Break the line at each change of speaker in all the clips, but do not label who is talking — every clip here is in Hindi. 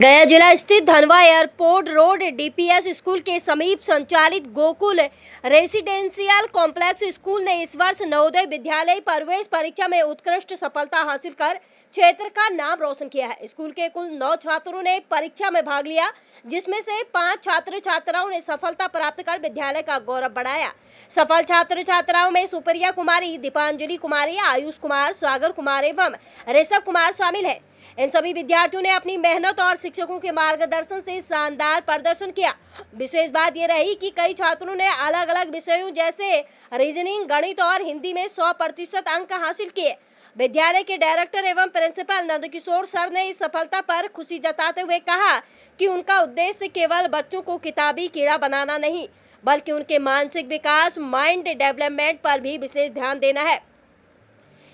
गया जिला स्थित धनवा एयरपोर्ट रोड डीपीएस स्कूल के समीप संचालित गोकुल रेसिडेंशियल कॉम्प्लेक्स स्कूल ने इस वर्ष नवोदय विद्यालय प्रवेश परीक्षा में उत्कृष्ट सफलता हासिल कर क्षेत्र का नाम रोशन किया है। स्कूल के कुल 9 छात्रों ने परीक्षा में भाग लिया, जिसमें से 5 छात्र छात्राओं ने सफलता प्राप्त कर विद्यालय का गौरव बढ़ाया। सफल छात्र छात्राओं में सुप्रिया कुमारी, दीपांजलि कुमारी, आयुष कुमार, सागर कुमार एवं ऋषभ कुमार शामिल है। इन सभी विद्यार्थियों ने अपनी मेहनत और शिक्षकों के मार्गदर्शन से शानदार प्रदर्शन किया। विशेष बात यह रही कि कई छात्रों ने अलग अलग विषयों जैसे रीजनिंग, गणित और हिंदी में 100% अंक हासिल किए। विद्यालय के डायरेक्टर एवं प्रिंसिपल नंदकिशोर सर ने इस सफलता पर खुशी जताते हुए कहा कि उनका उद्देश्य केवल बच्चों को किताबी कीड़ा बनाना नहीं, बल्कि उनके मानसिक विकास, माइंड डेवलपमेंट पर भी विशेष ध्यान देना है।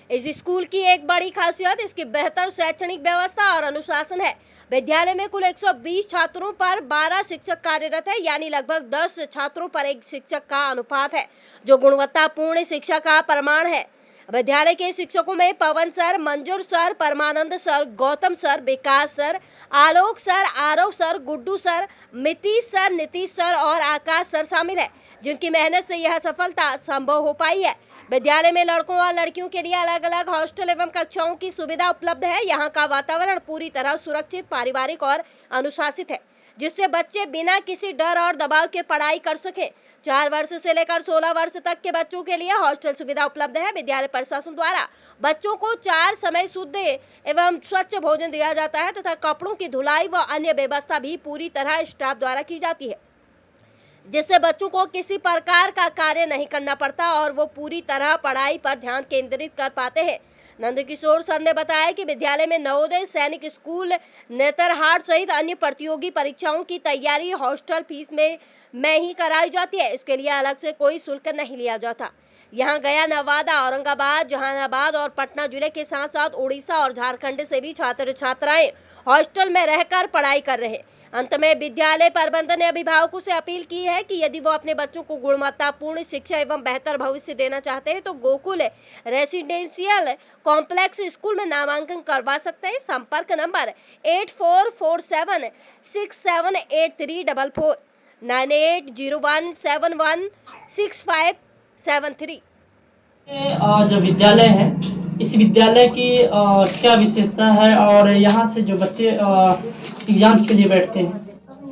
इस स्कूल की एक बड़ी खासियत इसकी बेहतर शैक्षणिक व्यवस्था और अनुशासन है। विद्यालय में कुल 120 छात्रों पर 12 शिक्षक कार्यरत है, यानी लगभग 10 छात्रों पर एक शिक्षक का अनुपात है, जो गुणवत्तापूर्ण शिक्षा का प्रमाण है। विद्यालय के शिक्षकों में Pawan sir, Manzoor sir, Parmanand sir, Gautam sir, Vikas sir, Alok sir, Aarav sir, Guddu sir, Mitish sir, Nitish sir और आकाश सर शामिल है, जिनकी मेहनत से यह सफलता संभव हो पाई है। विद्यालय में लड़कों और लड़कियों के लिए अलग अलग हॉस्टल एवं कक्षाओं की सुविधा उपलब्ध है। यहाँ का वातावरण पूरी तरह सुरक्षित, पारिवारिक और अनुशासित है, जिससे बच्चे बिना किसी डर और दबाव के पढ़ाई कर सके। 4 वर्ष से लेकर 16 वर्ष तक के बच्चों के लिए हॉस्टल सुविधा उपलब्ध है। विद्यालय प्रशासन द्वारा बच्चों को 4 समय शुद्ध एवं स्वच्छ भोजन दिया जाता है तथा कपड़ों की धुलाई व अन्य व्यवस्था भी पूरी तरह स्टाफ द्वारा की जाती है, जिससे बच्चों को किसी प्रकार का कार्य नहीं करना पड़ता और वो पूरी तरह पढ़ाई पर ध्यान केंद्रित कर पाते हैं। नंदकिशोर सर ने बताया कि विद्यालय में नवोदय, सैनिक स्कूल, नेतरहाट सहित अन्य प्रतियोगी परीक्षाओं की तैयारी हॉस्टल फीस में ही कराई जाती है। इसके लिए अलग से कोई शुल्क नहीं लिया जाता। यहाँ गया, नवादा, औरंगाबाद, जहानाबाद और पटना जिले के साथ साथ उड़ीसा और झारखंड से भी छात्र छात्राएं हॉस्टल में रहकर पढ़ाई कर रहे हैं। अंत में विद्यालय प्रबंधन ने अभिभावकों से अपील की है कि यदि वो अपने बच्चों को गुणवत्तापूर्ण शिक्षा एवं बेहतर भविष्य देना चाहते हैं तो गोकुल रेसिडेंशियल कॉम्प्लेक्स स्कूल में नामांकन करवा सकते हैं। संपर्क नंबर 8447678344 9801716573।
जो विद्यालय है, इस विद्यालय की क्या विशेषता है और यहाँ से जो बच्चे एग्जाम्स के लिए बैठते हैं,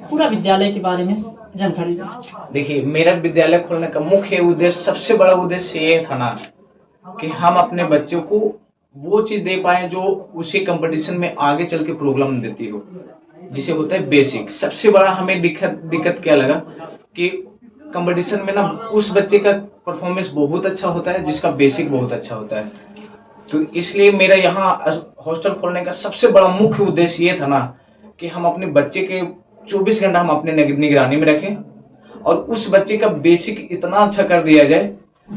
पूरा विद्यालय के बारे में जानकारी दें।
देखिए, मेरा विद्यालय खोलने का मुख्य उद्देश्य, सबसे बड़ा उद्देश्य ये था ना कि हम अपने बच्चों को वो चीज दे पाए जो उसी कंपटीशन में आगे चल के प्रॉब्लम देती हो, जिसे होता है बेसिक। सबसे बड़ा हमें दिक्कत क्या लगा कि कंपटीशन में ना उस बच्चे का परफॉर्मेंस बहुत अच्छा होता है जिसका बेसिक बहुत अच्छा होता है। तो इसलिए मेरा यहाँ हॉस्टल खोलने का सबसे बड़ा मुख्य उद्देश्य ये था ना कि हम अपने बच्चे के 24 घंटा हम अपने निगरानी में रखें और उस बच्चे का बेसिक इतना अच्छा कर दिया जाए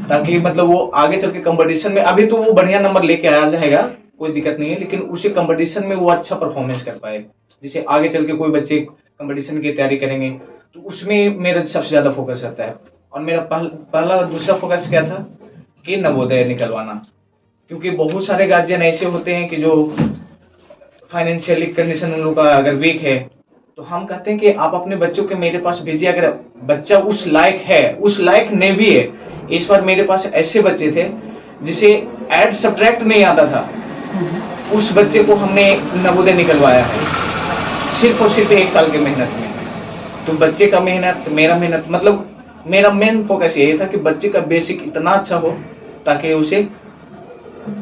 ताकि मतलब वो आगे चल के कंपटीशन में, अभी तो वो बढ़िया नंबर लेके आ जाएगा, कोई दिक्कत नहीं है, लेकिन उसी कंपटीशन में वो अच्छा परफॉर्मेंस कर पाए, जिसे आगे चल के कोई बच्चे कंपटीशन की तैयारी करेंगे तो उसमें मेरा सबसे ज्यादा फोकस रहता है। और मेरा पहला दूसरा फोकस क्या था कि नवोदय निकलवाना, क्योंकि बहुत सारे गार्जियन ऐसे होते हैं कि जो फाइनेंशियली कंडीशन उन लोग का अगर वीक है, तो हम कहते हैं कि आप अपने बच्चों के मेरे पास भेजिए अगर बच्चा उस लायक है, उस लायक नहीं भी है। इस बार मेरे पास ऐसे बच्चे थे जिसे ऐड सब्ट्रैक्ट नहीं आता था, उस बच्चे को हमने नवोदय निकलवाया है सिर्फ और सिर्फ 1 साल की मेहनत में। तो बच्चे का मेहनत, मेरा मेहनत, मतलब मेरा मेन फोकस यही था कि बच्चे का बेसिक इतना अच्छा हो ताकि उसे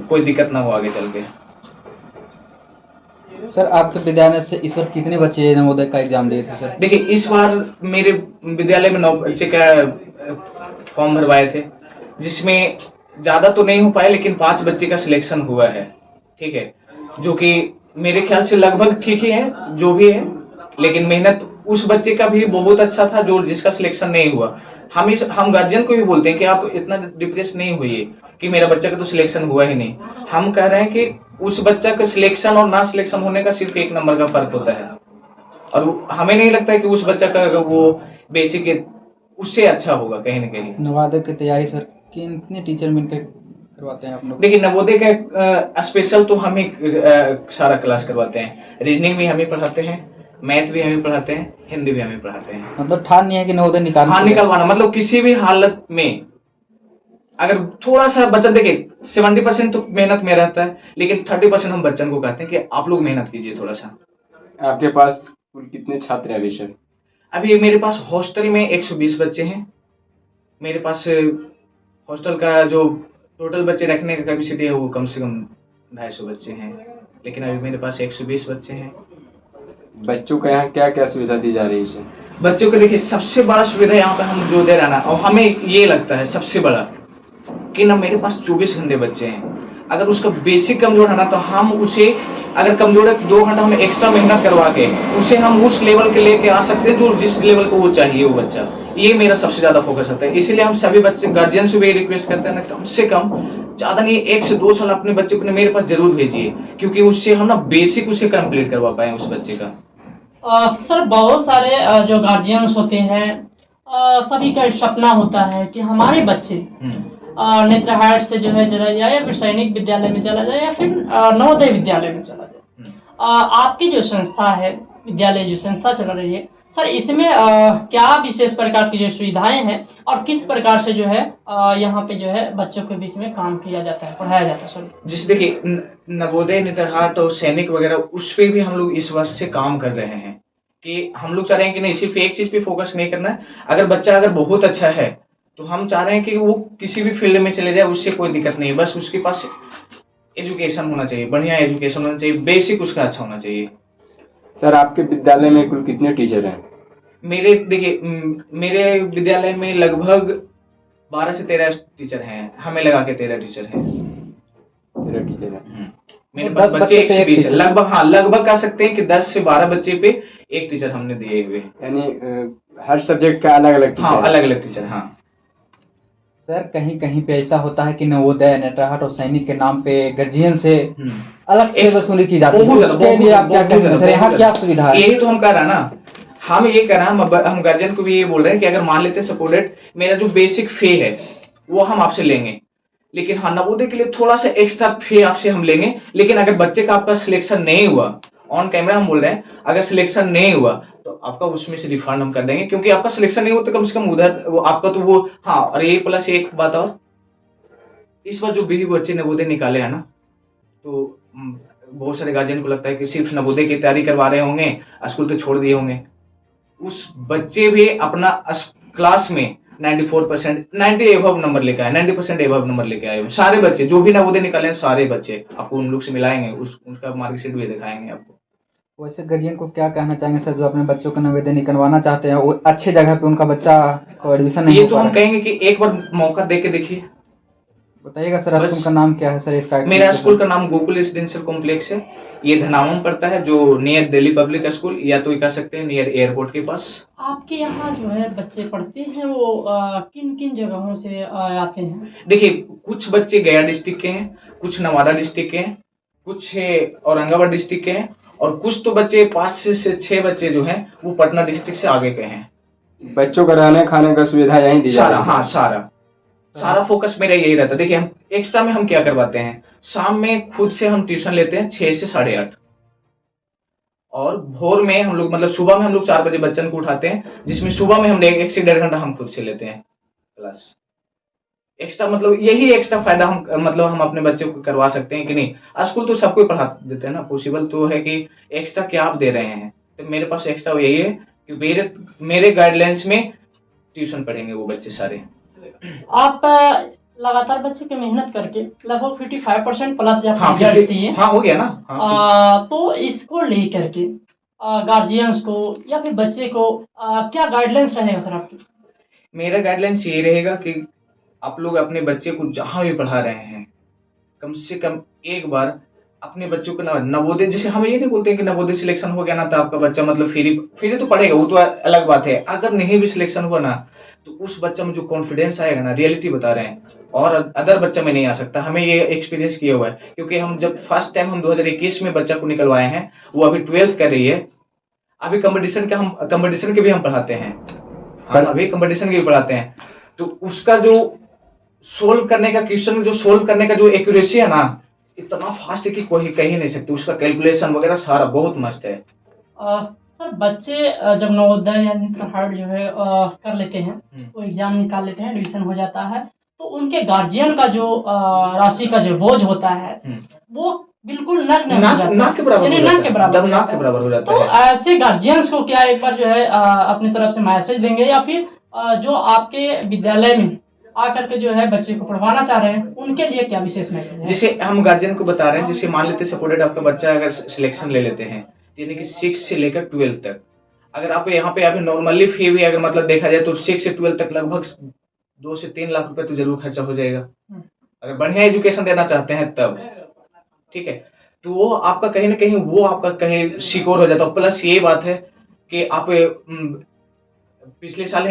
कोई दिक्कत ना हो आगे चल के।
सर, आपके विद्यालय से इस बार कितने बच्चे नवोदय का एग्जाम दिए थे सर?
देखिए, इस बार मेरे विद्यालय में 9 बच्चे का फॉर्म भरवाए थे, जिसमें ज्यादा तो नहीं हो पाए लेकिन 5 बच्चे का सिलेक्शन हुआ है। ठीक है, जो कि मेरे ख्याल से लगभग ठीक ही है जो भी है, लेकिन मेहनत उस बच्चे का भी बहुत अच्छा था जो जिसका सिलेक्शन नहीं हुआ। हम गार्जियन को भी बोलते हैं कि आप इतना डिप्रेस नहीं हुई कि मेरा बच्चा का तो सिलेक्शन हुआ ही नहीं। हम कह रहे हैं कि उस बच्चा का सिलेक्शन और ना सिलेक्शन होने का सिर्फ 1 नंबर का फर्क होता है, और हमें नहीं लगता है कि उस बच्चा का वो बेसिक उससे अच्छा होगा कहीं ना कहीं।
नवोदय की तैयारी सर कितने टीचर मिलकर करवाते हैं आप लोग?
देखिए, नवोदय का स्पेशल तो हम ही सारा क्लास करवाते हैं। रीजनिंग भी हम ही पढ़ाते हैं, मैथ भी हमें पढ़ाते हैं, हिंदी भी हमें पढ़ाते हैं।
मतलब ठान नहीं है कि नवोदय
हाँ, निकलवाना मतलब किसी भी हालत में अगर थोड़ा सा बच्चा देखिए 70% तो मेहनत में रहता है, लेकिन 30% हम बच्चन को कहते हैं कि आप लोग मेहनत कीजिए थोड़ा सा।
आपके पास कुल कितने छात्र हैं अभी सर?
अभी मेरे पास हॉस्टल में 120 बच्चे हैं। मेरे पास हॉस्टल का जो टोटल बच्चे रखने का कैपेसिटी है वो कम से कम 250 बच्चे हैं, लेकिन अभी मेरे पास 120 बच्चे हैं।
बच्चों को यहाँ क्या क्या सुविधा दी जा रही है सर?
बच्चों को देखिए सबसे बड़ा सुविधा यहाँ पे हम जो दे रहे हैं ना, और हमें ये लगता है सबसे बड़ा कि ना मेरे पास 24 घंटे बच्चे हैं। अगर उसका बेसिक कमजोर है ना तो हम उसे, अगर कमजोर है तो 2 घंटा हमें एक्स्ट्रा मेहनत करवा के उसे हम उस लेवल के लेके आ सकते हैं जो जिस लेवल को वो चाहिए वो बच्चा। ये मेरा सबसे ज्यादा फोकस होता है। इसीलिए हम सभी बच्चे गार्जियन से भी रिक्वेस्ट करते हैं ना, कम से कम ज्यादा नहीं 1 से 2 साल अपने बच्चे को मेरे पास जरूर भेजिए, क्योंकि उससे हम ना बेसिक उसे कंप्लीट करवा पाए उस बच्चे का।
सर बहुत सारे जो गार्जियंस होते हैं सभी का सपना होता है कि हमारे बच्चे नेत्रहाट से जो है चला जाए या फिर सैनिक विद्यालय में चला जाए या फिर नवोदय विद्यालय में चला जाए। आपकी जो संस्था है, विद्यालय जो संस्था चल रही है सर, इसमें क्या विशेष प्रकार की जो सुविधाएं हैं और किस प्रकार से जो है यहाँ पे जो है बच्चों के बीच में काम किया जाता है, पढ़ाया जाता है सर?
जिस देखिए नवोदय, नेत्रहाट और सैनिक वगैरह उस पे भी हम लोग इस वर्ष से काम कर रहे हैं कि हम लोग चाह रहे हैं कि नहीं सिर्फ एक चीज पे फोकस नहीं करना है। अगर बच्चा अगर बहुत अच्छा है तो हम चाह रहे हैं कि वो किसी भी फील्ड में चले जाए, उससे कोई दिक्कत नहीं है, बस उसके पास एजुकेशन होना चाहिए, बढ़िया एजुकेशन होना चाहिए, बेसिक उसका अच्छा होना चाहिए।
सर आपके विद्यालय में कुल कितने टीचर हैं?
मेरे देखिए मेरे विद्यालय में लगभग 12 से 13 टीचर हैं, हमें लगा के 13 टीचर हैं।
13 टीचर हैं।
मेरे पास
10
बच्चे
बच्चे पे एक
120 है,
टीचर।
लगभग, हाँ लगभग कह सकते हैं कि 10 से 12 बच्चे पे एक टीचर हमने दिए हुए हैं।
यानी हर सब्जेक्ट का अलग अलग
हाँ,
टीचर है।
अलग अलग टीचर, हाँ।
सर कहीं कहीं पे ऐसा होता है कि नवोदय, नेत्रहाट और सैनिक के नाम पे गार्जियन से अलग से वसूली की जाती है,
बहुत ज्यादा,
उसके लिए आप क्या
बहुत
कहेंगे
ज्यादा,
सर? यहाँ
बहुत
क्या
ज्यादा।
सुविधा है?
यही तो हम कह रहे हैं ना, हम ये कह रहे हैं, हम गार्जियन को भी ये बोल रहे हैं कि अगर मान लेते हैं सपोर्टेड मेरा जो बेसिक फी है वो हम आपसे लेंगे, लेकिन हाँ नवोदय के लिए थोड़ा सा एक्स्ट्रा फी आपसे हम लेंगे। लेकिन अगर बच्चे का आपका सिलेक्शन नहीं हुआ, ऑन कैमरा हम बोल रहे हैं, अगर सिलेक्शन नहीं हुआ तो आपका उसमें से रिफंड हम कर देंगे, क्योंकि आपका सिलेक्शन नहीं हुआ तो कम से कम उधर वो आपका तो वो, हाँ। और ये प्लस एक बात और, इस बार जो भी बच्चे नवोदय निकाले हैं ना, तो बहुत सारे गार्जियन को लगता है कि सिर्फ नवोदय की तैयारी करवा रहे होंगे, स्कूल तो छोड़ दिए होंगे। उस बच्चे भी अपना क्लास में 94%, 90 एबव नंबर लेके आए, 90% एबव नंबर लेके आए। सारे बच्चे जो भी नवोदय निकाले हैं, सारे बच्चे आपको उन लोग से मिलाएंगे, उनका मार्कशीट भी दिखाएंगे आपको।
वैसे गार्जियन को क्या कहना चाहेंगे सर जो अपने बच्चों को नवोदय निकलवाना चाहते हैं, वो अच्छे जगह पे उनका बच्चा को एडमिशन नहीं
ये
हो
तो
पा
हम
रहा है?
कहेंगे कि एक बार मौका दे के देखिए।
बताइएगा सर, स्कूल का नाम क्या है सर इसका?
मेरा स्कूल का नाम गोकुल रेसिडेंशियल कॉम्प्लेक्स है। ये धनावा में पड़ता है, जो नियर दिल्ली पब्लिक स्कूल, या तो ये कह सकते हैं नियर एयरपोर्ट के पास।
आपके यहाँ जो है बच्चे पढ़ते हैं वो किन किन जगहों से आते हैं?
देखिए कुछ बच्चे गया डिस्ट्रिक्ट के हैं, कुछ नवादा डिस्ट्रिक्ट के हैं, कुछ औरंगाबाद डिस्ट्रिक्ट के हैं, और कुछ तो बच्चे 5 से 6 बच्चे जो हैं वो पटना डिस्ट्रिक्ट से आगे के हैं।
बच्चों का रहने खाने का सुविधा यहीं दी जा
सारा,
रही है?
हाँ सारा फोकस मेरा यही रहता है। देखिए हम एक्स्ट्रा में हम क्या करवाते हैं, शाम में खुद से हम ट्यूशन लेते हैं 6 से 8:30, और भोर में हम लोग मतलब सुबह में हम लोग 4 बजे बच्चन को उठाते हैं, जिसमें सुबह में हम 1 से 1.5 घंटा हम खुद से लेते हैं क्लास। एक्स्ट्रा मतलब यही एक्स्ट्रा फायदा हम मतलब हम अपने बच्चे को करवा सकते हैं कि नहीं। स्कूल तो सबको पढ़ा देते हैं ना, पॉसिबल तो है कि एक्स्ट्रा क्या आप दे रहे हैं, तो मेरे पास एक्स्ट्रा यही है कि मेरे गाइडलाइंस में ट्यूशन पढ़ेंगे वो बच्चे सारे।
आप लगातार बच्चे की मेहनत करके लगभग 55% प्लस जब
हाँ,
रिजल्ट दिए,
हाँ हो गया ना। हाँ,
तो इसको लेकर के गार्जियंस को या फिर बच्चे को क्या गाइडलाइंस रहेगा सर आपकी?
मेरा गाइडलाइंस ये रहेगा कि आप लोग अपने बच्चे को जहां भी पढ़ा रहे हैं, कम से कम एक बार अपने बच्चों को नवोदय, जैसे हम ये नहीं बोलते हैं कि नवोदय सिलेक्शन हो गया ना तो आपका बच्चा मतलब फ्री तो पढ़ेगा, वो तो अलग बात है। अगर नहीं भी सिलेक्शन हुआ ना तो उस बच्चा में जो कॉन्फिडेंस आएगा ना, रियलिटी बता रहे हैं, और अदर बच्चा में नहीं आ सकता। हमें ये एक्सपीरियंस किया हुआ है, क्योंकि हम जब फर्स्ट टाइम हम 2021 में बच्चा को निकलवाए हैं, वो अभी 12th कर रही है। अभी कंपटीशन के भी हम पढ़ाते हैं, हम अभी कंपटीशन के भी पढ़ाते हैं। तो उसका जो सोल्व करने का क्वेश्चन, जो सोल्व करने का जो एक्यूरेसी है ना, इतना फास्ट है कि कोई कह ही नहीं सकते। उसका कैलकुलेशन वगैरह सारा बहुत मस्त है।
सर बच्चे जब नवोदय या नेत्रहाट जो है कर लेते हैं, वो एग्जाम निकाल लेते हैं, एडमिशन हो जाता है, तो उनके गार्जियन का जो राशि का जो बोझ होता है वो बिल्कुल नगण्य हो जाता है,
नाक के बराबर
यानी
हो
नाक के
जाता है,
बराबर
दम
हो
नाक
जाता
के
है।
बराबर हो जाता
तो
है।
ऐसे गार्जियंस को क्या एक बार जो है अपनी तरफ से मैसेज देंगे, या फिर जो आपके विद्यालय में आकर के जो है बच्चे को पढ़वाना चाह रहे हैं, उनके लिए क्या विशेष मैसेज है?
जैसे हम गार्जियन को बता रहे हैं, जैसे मान लेते सपोर्टेड आपका बच्चा अगर सिलेक्शन ले लेते हैं, यानी कि 6 से लेकर 12 तक, अगर आप यहाँ पे अभी नॉर्मली फी भी अगर मतलब देखा जाए तो 6 से 12 तक लगभग 2 से 3 लाख रुपए तो जरूर खर्चा हो जाएगा, अगर बढ़िया एजुकेशन देना चाहते हैं तब, ठीक है। तो वो आपका कहीं ना कहीं वो आपका कहीं सिक्योर हो जाता है। प्लस ये बात है कि आप पिछले साल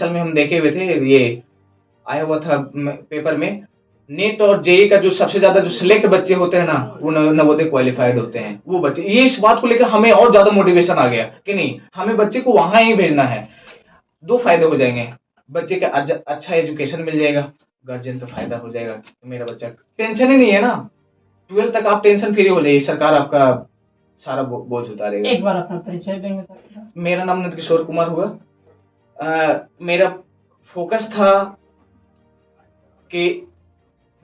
में हम देखे हुए थे, ये आया हुआ था पेपर में, नेट और जेई का जो सबसे ज्यादा जो सिलेक्ट बच्चे होते हैं ना, वो नवोदय क्वालिफाइड होते हैं वो बच्चे। ये इस बात को लेकर हमें और ज्यादा मोटिवेशन आ गया कि नहीं, हमें बच्चे को वहां ही भेजना है। 2 फायदे हो जाएंगे, बच्चे का अच्छा एजुकेशन मिल जाएगा, गार्जियन का फायदा हो जाएगा, तो मेरा बच्चा टेंशन ही नहीं है ना, 12 तक आप टेंशन फ्री हो जाइए, सरकार आपका सारा बोझ उतारेगा।
एक बार अपना परिचय देंगे सर?
मेरा नाम नंदकिशोर कुमार हुआ। मेरा फोकस था कि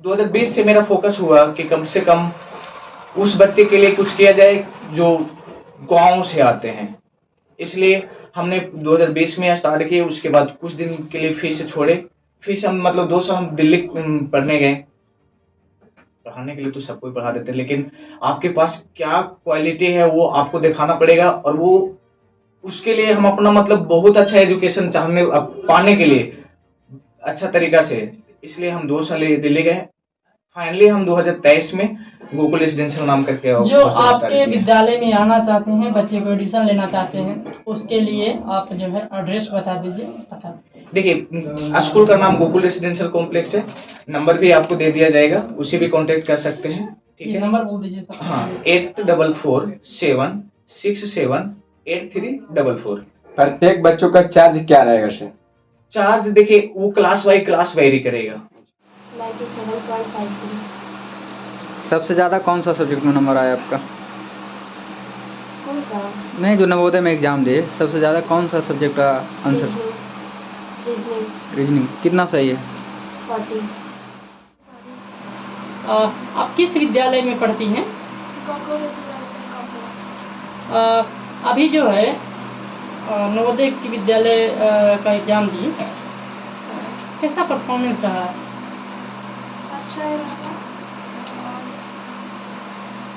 2020 से मेरा फोकस हुआ कि कम से कम उस बच्चे के लिए कुछ किया जाए जो गांव से आते हैं, इसलिए हमने 2020 में स्टार्ट किए। उसके बाद कुछ दिन के लिए फीस छोड़े, फीस हम मतलब 2 साल हम दिल्ली पढ़ने गए। पढ़ाने के लिए तो सबको पढ़ा देते हैं, लेकिन आपके पास क्या क्वालिटी है वो आपको दिखाना पड़ेगा, और वो उसके लिए हम अपना मतलब बहुत अच्छा एजुकेशन पाने के लिए अच्छा तरीका से, इसलिए हम 2 साल दिल्ली गए। फाइनली हम 2023 में गोकुल रेजिडेंशियल नाम करके
जो आपके विद्यालय में आना चाहते हैं, बच्चे को एडमिशन लेना चाहते हैं, उसके लिए आप जो है एड्रेस बता दीजिए।
देखिए, स्कूल का नाम गोकुल रेजिडेंशियल कॉम्प्लेक्स है, नंबर भी आपको दे दिया जाएगा, उसे भी कांटेक्ट कर सकते हैं, ठीक है।
नंबर बोल दीजिए सर।
हाँ, 8447678344।
प्रत्येक बच्चों का चार्ज क्या रहेगा सर?
चार्ज देखिए वो क्लास वाइज क्लास वेरी करेगा।
97.50
सबसे ज़्यादा कौन सा सब्जेक्ट में नंबर आया आपका?
स्कूल का
नहीं, जो नवोदय में एग्ज़ाम दिए सबसे ज़्यादा कौन सा सब्जेक्ट का आंसर?
रीजनिंग
रीजनिंग कितना सही है?
40
आप किस विद्यालय में पढ़ती हैं?
Gokul residential complex.
अभी जो है नवोदय की विद्यालय का एग्जाम दी, कैसा परफॉर्मेंस रहा?
अच्छा है रहा।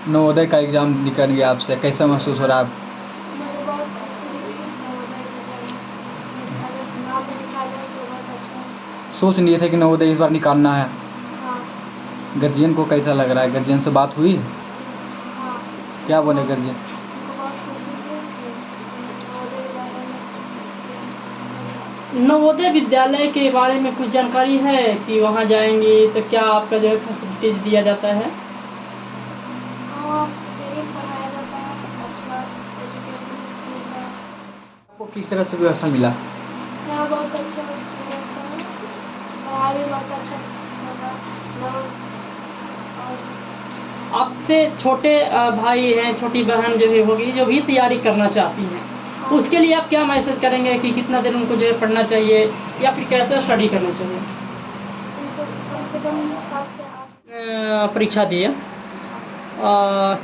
नवोदय का एग्ज़ाम निकल गया आपसे, कैसा महसूस हो रहा है?
मुझे बहुत खुशी हुई नवोदय के अगर नाम भी निकाला तो बहुत अच्छा है।
सोच लिए थे कि नवोदय इस बार निकालना है।
हाँ
गार्जियन को कैसा लग रहा है? गार्जियन से बात हुई?
हाँ
क्या बोले गार्जियन?
उनको बहुत खुशी हुई कि नवोदय विद्यालय में
नवोदय विद्यालय के बारे में कुछ जानकारी है कि वहाँ जाएंगे तो क्या आपका जो है फैसिलिटीज दिया जाता है?
हाँ फ्री पढ़ाया जाता है, अच्छा एजुकेशन मिलता है।
आपको किस तरह से व्यवस्था मिला?
यहाँ बहुत अच्छा व्यवस्था है, पढ़ाई भी बहुत अच्छा होगा। और
आपसे छोटे भाई हैं, छोटी बहन जो है होगी, जो भी तैयारी करना चाहती हैं, उसके लिए आप क्या मैसेज करेंगे कि कितना दिन उनको जो है पढ़ना चाहिए या फिर कैसे स्टडी करना चाहिए?
उनको कम से कम 7 से 8
परीक्षा दिए,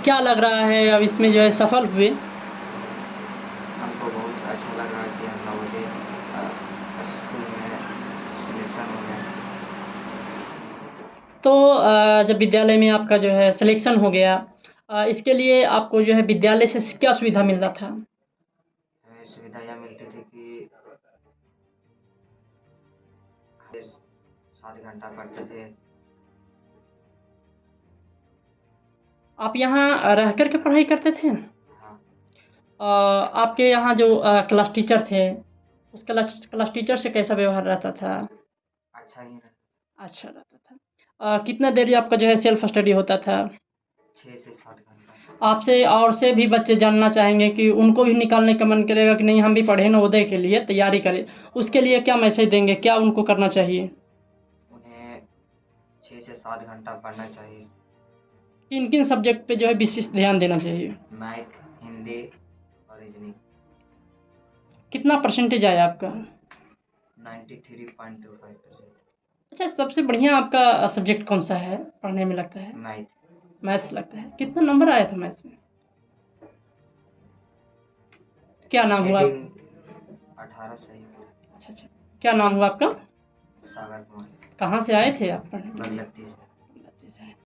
क्या लग रहा है अब इसमें जो है सफल हुए?
हमको बहुत अच्छा लगा कि हम नवोदय स्कूल में सिलेक्शन हो गया।
तो जब विद्यालय में आपका जो है सिलेक्शन हो गया, इसके लिए आपको जो है विद्यालय से क्या सुविधा मिल रहा था?
हमें सुविधा यह मिलती थी कि 7 घंटा पढ़ते थे।
आप यहाँ रह कर के पढ़ाई करते थे?
हाँ,
आपके यहाँ जो क्लास टीचर थे, उस क्लास टीचर से कैसा व्यवहार रहता था?
अच्छा ही रहा।
अच्छा रहता था। कितना देर आपका जो है सेल्फ स्टडी होता था?
6 से 7 घंटा।
आपसे और से भी बच्चे जानना चाहेंगे कि उनको भी निकालने का मन करेगा कि नहीं हम भी पढ़े नवोदय के लिए तैयारी करें, उसके लिए क्या मैसेज देंगे, क्या उनको करना चाहिए?
उन्हें 6 से 7 घंटा पढ़ना चाहिए।
किन किन सब्जेक्ट पे जो है विशेष ध्यान देना चाहिए?
मैथ, हिंदी और और रीजनिंग।
कितना परसेंटेज आया आपका?
93.25%।
अच्छा, सबसे बढ़िया आपका सब्जेक्ट कौन सा है पढ़ने में लगता है?
मैथ।
मैथ्स लगता है। कितना नंबर आया था मैथ्स में? क्या नाम हुआ?
18 सही हुआ।
अच्छा, क्या नाम हुआ आपका?
सागर कुमार।
कहाँ से आए थे आप पढ़ने?
बगलत्ती से।